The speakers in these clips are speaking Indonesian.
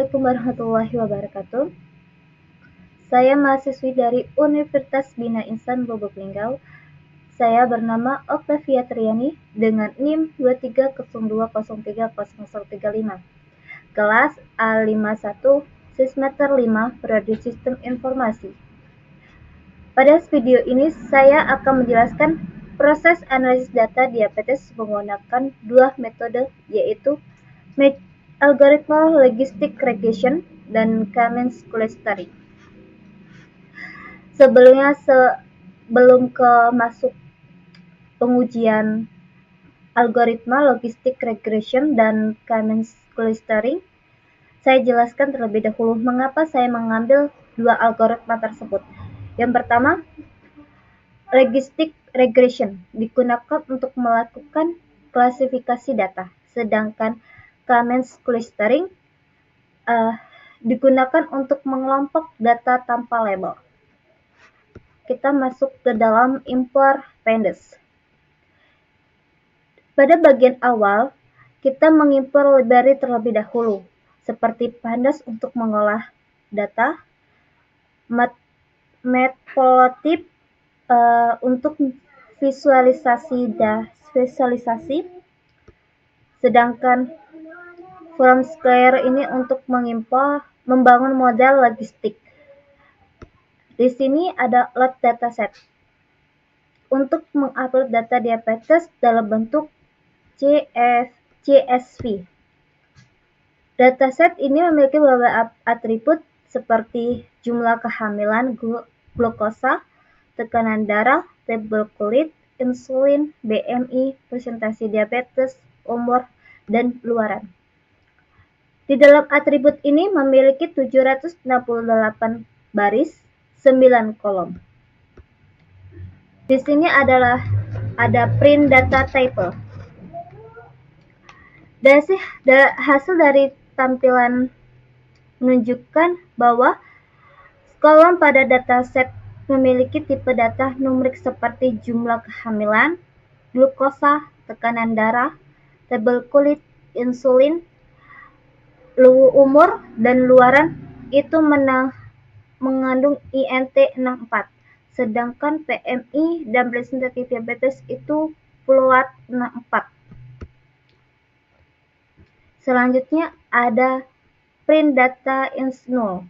Assalamualaikum warahmatullahi wabarakatuh. Saya mahasiswi dari Universitas Bina Insan Lubuk Linggau. Saya bernama Octavia Triani dengan NIM 2302030035. Kelas A51 Sismeter 5 Prodi Sistem Informasi. Pada video ini saya akan menjelaskan proses analisis data diabetes menggunakan dua metode, yaitu algoritma logistic regression dan Kamens clustering. Sebelum masuk pengujian algoritma logistic regression dan Kamens clustering, saya jelaskan terlebih dahulu mengapa saya mengambil dua algoritma tersebut. Yang pertama, logistic regression digunakan untuk melakukan klasifikasi data, sedangkan Kamens clustering digunakan untuk mengelompok data tanpa label. Kita masuk ke dalam import pandas. Pada bagian awal, kita mengimpor library terlebih dahulu, seperti pandas untuk mengolah data, matplotlib untuk visualisasi, sedangkan FromSquare ini untuk membangun model logistik. Di sini ada load dataset untuk mengupload data diabetes dalam bentuk CSV. Dataset ini memiliki beberapa atribut seperti jumlah kehamilan, glukosa, tekanan darah, tabel kulit, insulin, BMI, presentasi diabetes, umur, dan luaran. Di dalam atribut ini memiliki 768 baris, 9 kolom. Di sini ada print data table. Hasil dari tampilan menunjukkan bahwa kolom pada dataset memiliki tipe data numerik seperti jumlah kehamilan, glukosa, tekanan darah, tabel kulit, insulin, umur, dan luaran itu mengandung INT64, sedangkan PMI dan presentasi diabetes itu float 64. Selanjutnya ada print data ins null.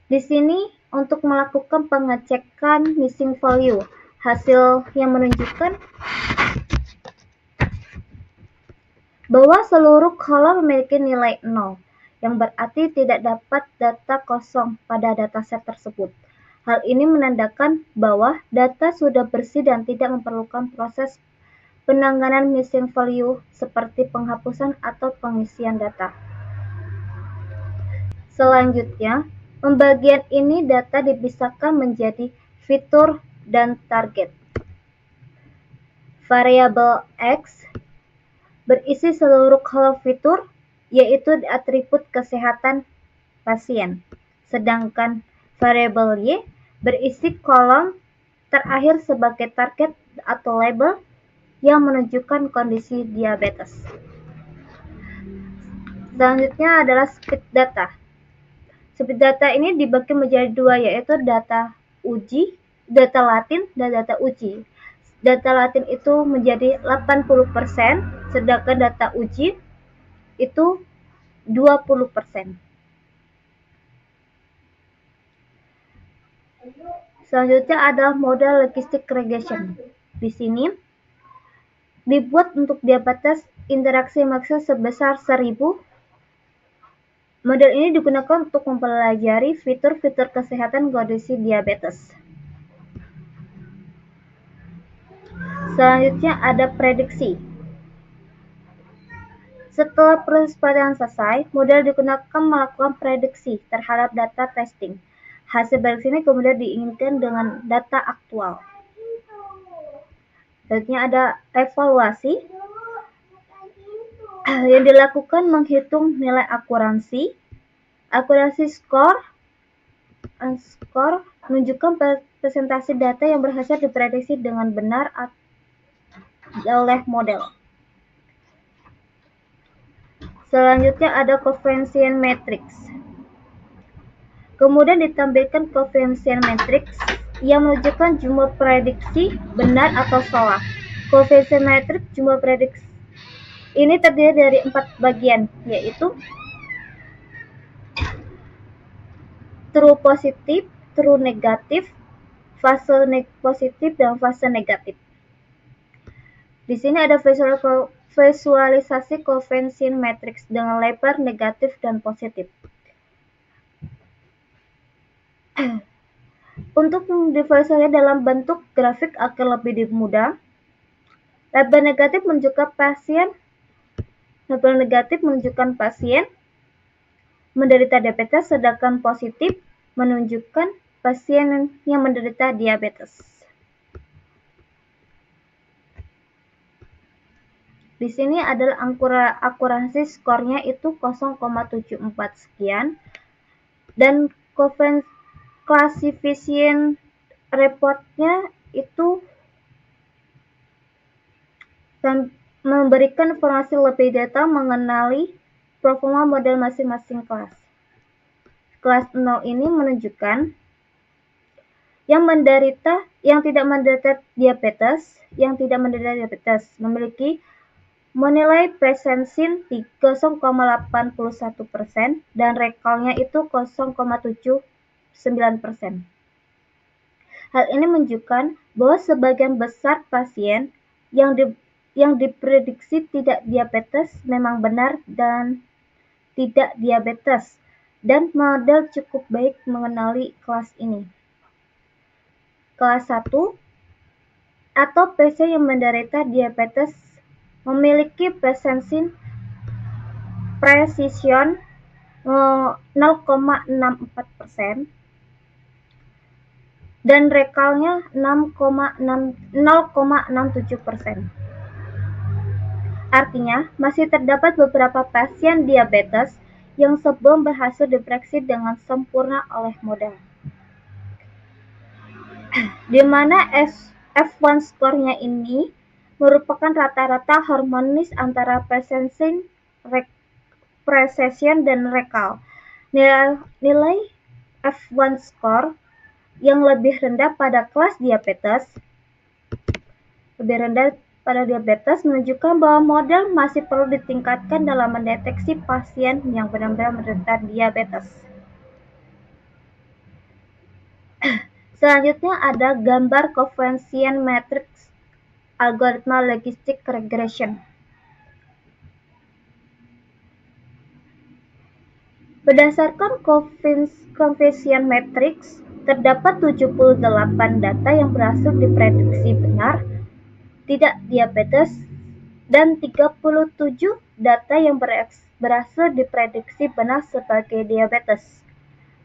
Di sini untuk melakukan pengecekan missing value, hasil yang menunjukkan bahwa seluruh kolom memiliki nilai 0, yang berarti tidak dapat data kosong pada dataset tersebut. Hal ini menandakan bahwa data sudah bersih dan tidak memerlukan proses penanganan missing value seperti penghapusan atau pengisian data. Selanjutnya, pembagian ini data dipisahkan menjadi fitur dan target. Variabel X berisi seluruh kolom fitur, yaitu atribut kesehatan pasien. Sedangkan variabel Y berisi kolom terakhir sebagai target atau label yang menunjukkan kondisi diabetes. Selanjutnya adalah speed data. Speed data ini dibagi menjadi dua, yaitu data latin dan data uji. Data latin itu menjadi 80%, sedangkan data uji itu 20%. Selanjutnya adalah model logistic regression. Di sini dibuat untuk diabetes interaksi maksimum sebesar 1000. Model ini digunakan untuk mempelajari fitur-fitur kesehatan kondisi diabetes. Selanjutnya ada prediksi. Setelah proses pelatihan selesai, model digunakan melakukan prediksi terhadap data testing. Hasil prediksi ini kemudian diinginkan dengan data aktual. Selanjutnya ada evaluasi. Yang dilakukan menghitung nilai akurasi skor menunjukkan presentasi data yang berhasil diprediksi dengan benar oleh model. Selanjutnya ada coefficient matrix. Kemudian ditampilkan coefficient matrix yang menunjukkan jumlah prediksi benar atau salah. Coefficient matrix jumlah prediksi ini terdiri dari 4 bagian, yaitu true positif, true negatif, fase positif, dan fase negatif. Di sini ada visualisasi coefficient matrix dengan lebar negatif dan positif. Untuk mendivisualisasikan dalam bentuk grafik agar lebih mudah, label negatif menunjukkan pasien menderita diabetes, sedangkan positif menunjukkan pasien yang menderita diabetes. Di sini adalah akurasi skornya itu 0,74 sekian, dan classification reportnya itu memberikan informasi lebih detail mengenai performa model masing-masing kelas. Kelas 0 ini menunjukkan yang tidak menderita diabetes memiliki menilai presensin 0,81% dan recallnya itu 0,79%. Hal ini menunjukkan bahwa sebagian besar pasien yang diprediksi tidak diabetes memang benar dan tidak diabetes, dan model cukup baik mengenali kelas ini. Kelas 1 atau pasien yang menderita diabetes memiliki presensin precision 0,64% dan recallnya 0,67%. Artinya, masih terdapat beberapa pasien diabetes yang sebelum berhasil diprediksi dengan sempurna oleh model. Di mana F1 skornya ini merupakan rata-rata harmonis antara presensin, precision, dan recall. Nilai F1 skor yang lebih rendah pada kelas diabetes menunjukkan bahwa model masih perlu ditingkatkan dalam mendeteksi pasien yang benar-benar menderita diabetes. Selanjutnya ada gambar coefficient matrix algoritma logistic regression. Berdasarkan coefficient matrix, terdapat 78 data yang berhasil diprediksi benar tidak diabetes dan 37 data yang berhasil diprediksi benar sebagai diabetes.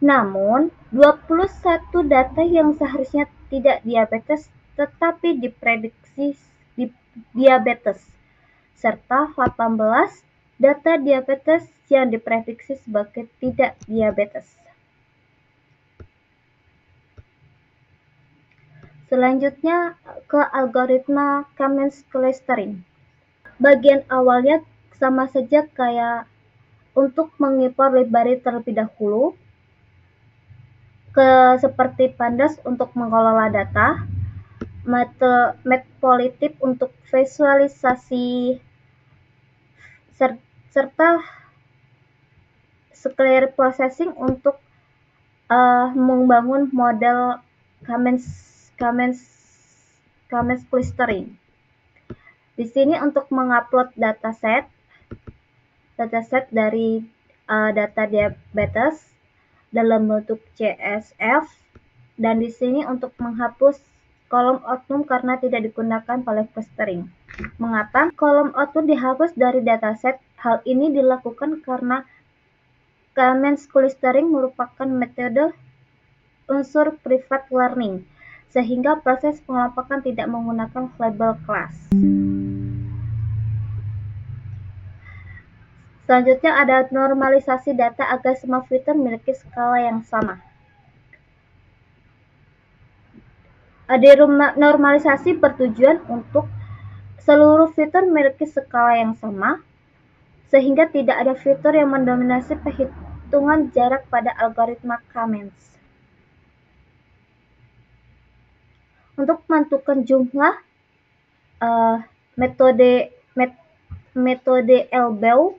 Namun, 21 data yang seharusnya tidak diabetes tetapi diprediksi diabetes, serta 18 data diabetes yang diprediksi sebagai tidak diabetes. Selanjutnya ke algoritma Kamens clustering. Bagian awalnya sama saja kayak untuk mengimpor library terlebih dahulu, seperti pandas untuk mengelola data, matplotlib untuk visualisasi, serta Scalary processing untuk membangun model Kamens clustering. Di sini untuk mengupload dataset dari data diabetes dalam bentuk CSV, dan di sini untuk menghapus kolom output karena tidak digunakan oleh clustering. Mengapa kolom output dihapus dari dataset? Hal ini dilakukan karena Kamens clustering merupakan metode unsur private learning, sehingga proses pengelompokan tidak menggunakan label kelas. Selanjutnya ada normalisasi data agar semua fitur memiliki skala yang sama. Normalisasi bertujuan untuk seluruh fitur memiliki skala yang sama, sehingga tidak ada fitur yang mendominasi perhitungan jarak pada algoritma Kamens. Untuk menentukan jumlah, metode Elbow,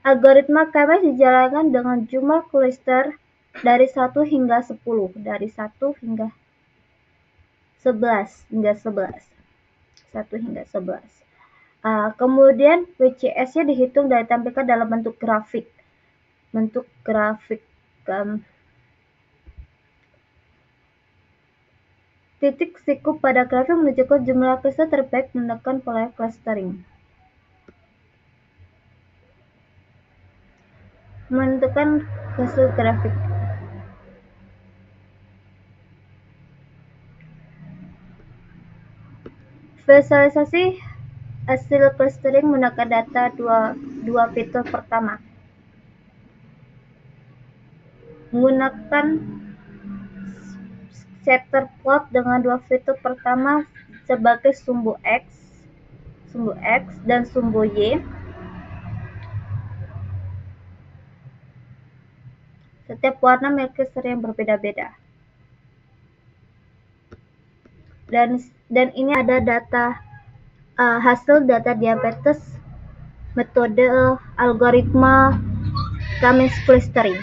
algoritma Kamens dijalankan dengan jumlah cluster dari 1 hingga 10, dari 1 hingga 11, 1 hingga 11. Kemudian WCS-nya dihitung dan ditampilkan dalam bentuk grafik. Titik siku pada grafik menunjukkan jumlah cluster terbaik menggunakan pola clustering. Menentukan hasil grafik. Visualisasi hasil clustering menggunakan data dua fitur pertama. Menggunakan scatter plot dengan dua fitur pertama sebagai sumbu X dan sumbu Y. Setiap warna memiliki cluster yang berbeda-beda. Dan ini ada hasil data diabetes metode algoritma Kamens clustering.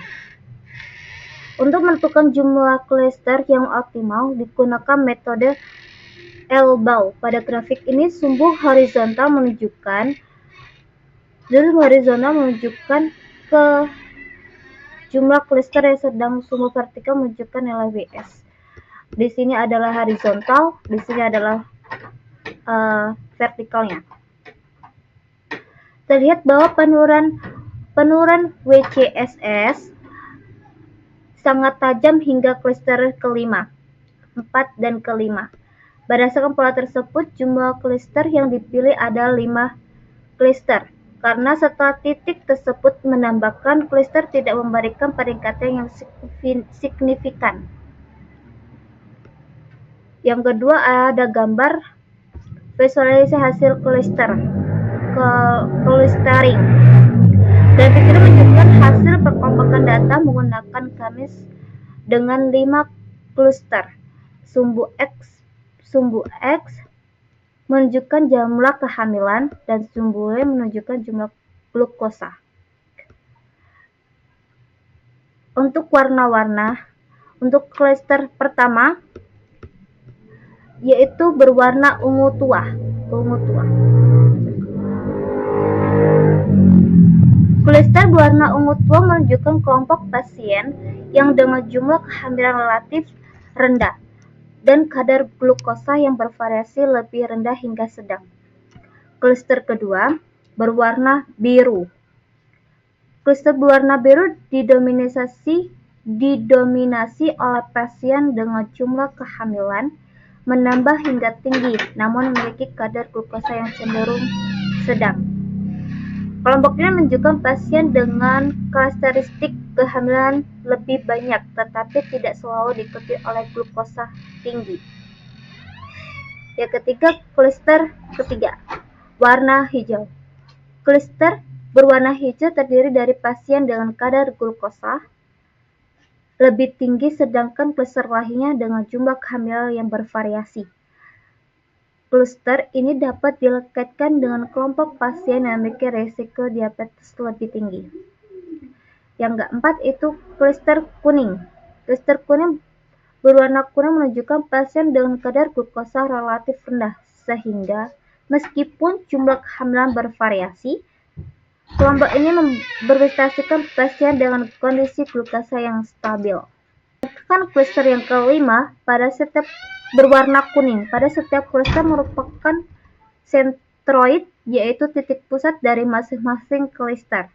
Untuk menentukan jumlah cluster yang optimal digunakan metode Elbow. Pada grafik ini sumbu horizontal menunjukkan ke jumlah cluster yang sedang, sumbu vertikal menunjukkan nilai WS. Di sini adalah horizontal, di sini adalah vertikalnya. Terlihat bahwa penurunan WCSS sangat tajam hingga cluster kelima, 4 dan kelima. Berdasarkan pola tersebut, jumlah cluster yang dipilih adalah 5 cluster. Karena setelah titik tersebut menambahkan cluster tidak memberikan peningkatan yang signifikan. Yang kedua ada gambar visualisasi hasil clustering. Grafik ini menunjukkan hasil perkompokan data menggunakan Kamens dengan 5 cluster. Sumbu X menunjukkan jumlah kehamilan dan sumbu Y menunjukkan jumlah glukosa. Untuk warna-warna, untuk cluster pertama yaitu berwarna ungu tua. Cluster berwarna ungu tua menunjukkan kelompok pasien yang dengan jumlah kehamilan relatif rendah dan kadar glukosa yang bervariasi lebih rendah hingga sedang. Cluster kedua berwarna biru. Cluster berwarna biru didominasi oleh pasien dengan jumlah kehamilan menambah hingga tinggi, namun memiliki kadar glukosa yang cenderung sedang. Kelompok ini menunjukkan pasien dengan karakteristik kehamilan lebih banyak, tetapi tidak selalu diikuti oleh glukosa tinggi. Yang ketiga, cluster ketiga, warna hijau. Cluster berwarna hijau terdiri dari pasien dengan kadar glukosa lebih tinggi, sedangkan cluster lainnya dengan jumlah kehamilan yang bervariasi. Cluster ini dapat dilekatkan dengan kelompok pasien yang memiliki risiko diabetes lebih tinggi. Yang keempat itu cluster kuning. Cluster kuning berwarna kuning menunjukkan pasien dengan kadar glukosa relatif rendah, sehingga meskipun jumlah kehamilan bervariasi, kelompok ini berrepresentasikan pasien dengan kondisi glukosa yang stabil. Cluster yang kelima berwarna kuning. Pada setiap cluster merupakan sentroid, yaitu titik pusat dari masing-masing cluster.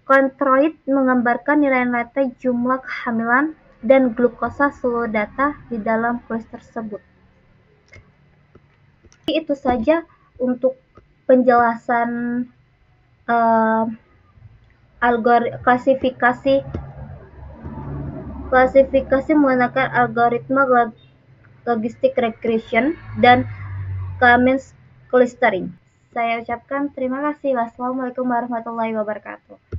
Centroid menggambarkan nilai-nilai jumlah kehamilan dan glukosa seluruh data di dalam cluster tersebut. Itu saja untuk penjelasan klasifikasi menggunakan algoritma logistic regression dan Kamens clustering. Saya ucapkan terima kasih. Wassalamualaikum warahmatullahi wabarakatuh.